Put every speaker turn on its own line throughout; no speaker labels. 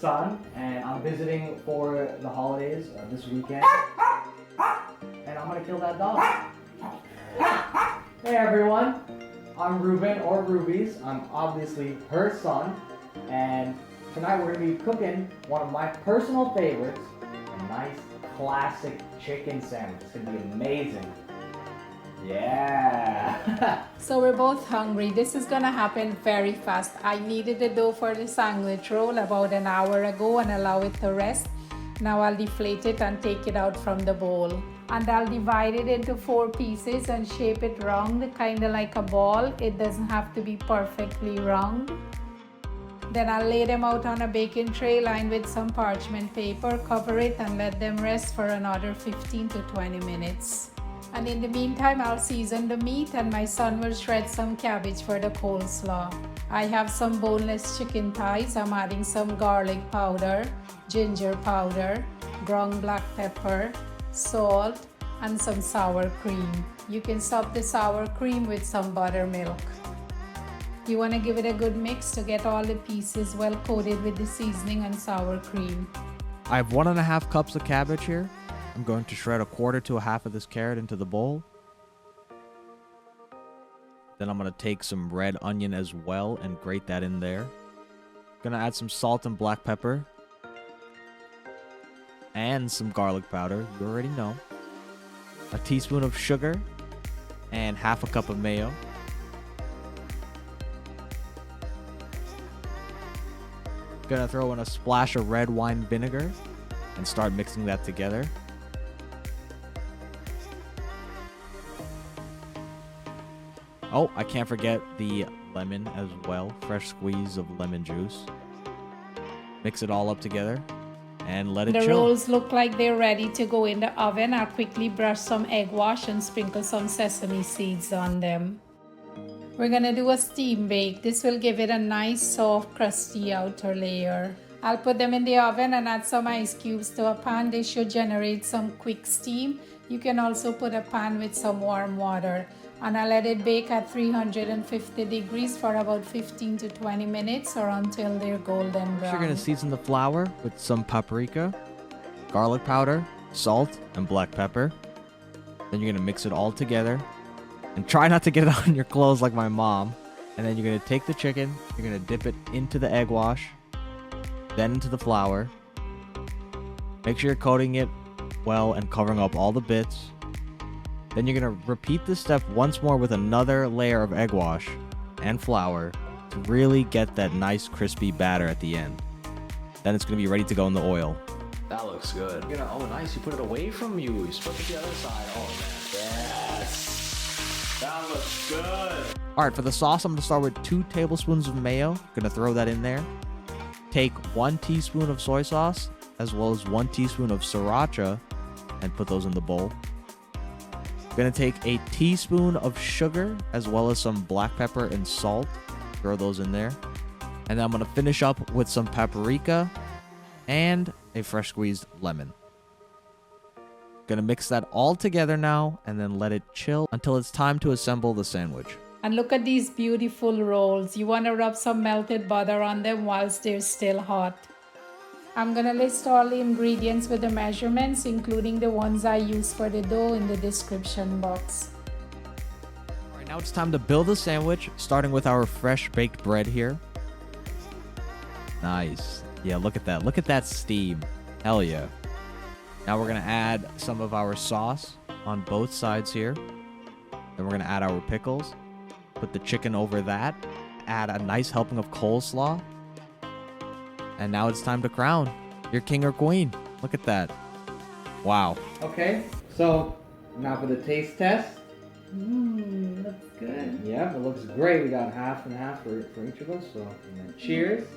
son, and I'm visiting for the holidays this weekend. And I'm gonna kill that dog. Hey everyone, I'm Ruben or Rubies. I'm obviously her son, and tonight we're gonna be cooking one of my personal favorites, a nice classic chicken sandwich. It's gonna be amazing. Yeah.
So we're both hungry. This is gonna happen very fast. I needed the dough for the sandwich roll about an hour ago and allow it to rest. Now I'll deflate it and take it out from the bowl. And I'll divide it into 4 pieces and shape it round, kinda like a ball. It doesn't have to be perfectly round. Then I'll lay them out on a baking tray lined with some parchment paper, cover it and let them rest for another 15 to 20 minutes. And in the meantime, I'll season the meat and my son will shred some cabbage for the coleslaw. I have some boneless chicken thighs. I'm adding some garlic powder, ginger powder, ground black pepper, salt, and some sour cream. You can sop the sour cream with some buttermilk. You want to give it a good mix to get all the pieces well coated with the seasoning and sour cream.
I have 1.5 cups of cabbage here. I'm going to shred 1/4 to 1/2 of this carrot into the bowl. Then I'm going to take some red onion as well and grate that in there. Going to add some salt and black pepper. And some garlic powder, you already know. A teaspoon of sugar. And 1/2 cup of mayo. Gonna throw in a splash of red wine vinegar and start mixing that together. Oh, I can't forget the lemon as well. Fresh squeeze of lemon juice. Mix it all up together and let it chill.
The rolls look like they're ready to go in the oven. I'll quickly brush some egg wash and sprinkle some sesame seeds on them. We're gonna do a steam bake. This will give it a nice soft crusty outer layer. I'll put them in the oven and add some ice cubes to a pan. They should generate some quick steam. You can also put a pan with some warm water. And I'll let it bake at 350 degrees for about 15 to 20 minutes or until they're golden brown.
You're gonna season the flour with some paprika, garlic powder, salt, and black pepper. Then you're gonna mix it all together. And try not to get it on your clothes like my mom. And then you're going to take the chicken, you're going to dip it into the egg wash, then into the flour. Make sure you're coating it well and covering up all the bits. Then you're going to repeat this step once more with another layer of egg wash and flour to really get that nice crispy batter at the end. Then it's going to be ready to go in the oil.
That looks good. Oh, nice. You put it away from you. You split it to the other side. Oh, man. Yes. That looks good.
Alright, for the sauce, I'm going to start with 2 tablespoons of mayo. Going to throw that in there. Take 1 teaspoon of soy sauce, as well as 1 teaspoon of sriracha, and put those in the bowl. Going to take a teaspoon of sugar, as well as some black pepper and salt. Throw those in there. And then I'm going to finish up with some paprika and a fresh squeezed lemon. Gonna mix that all together now and then let it chill until it's time to assemble the sandwich.
And look at these beautiful rolls. You want to rub some melted butter on them whilst they're still hot. I'm gonna list all the ingredients with the measurements, including the ones I use for the dough, in the description box.
Alright, now it's time to build the sandwich, starting with our fresh baked bread here. Nice. Yeah, look at that. Look at that steam. Hell yeah. Now we're going to add some of our sauce on both sides here. Then we're going to add our pickles. Put the chicken over that. Add a nice helping of coleslaw. And now it's time to crown your king or queen. Look at that. Wow.
Okay, so now for the taste test.
Looks good.
Yeah, it looks great. We got 1/2 and 1/2 for each of us. So and then cheers.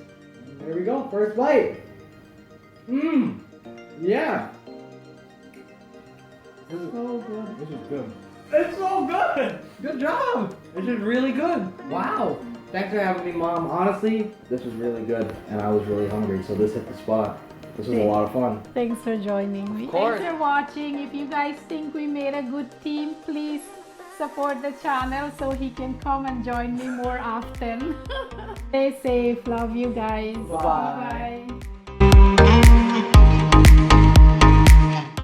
And there we go. First bite. Yeah. This is
So good.
This is good. It's so good. Good job. This is really good. Wow. Thanks for having me, Mom. Honestly, this was really good, and I was really hungry, so this hit the spot. This was a lot of fun.
Thanks for joining me.
Of course.
Thanks for watching. If you guys think we made a good team, please support the channel so he can come and join me more often. Stay safe. Love you guys.
Bye.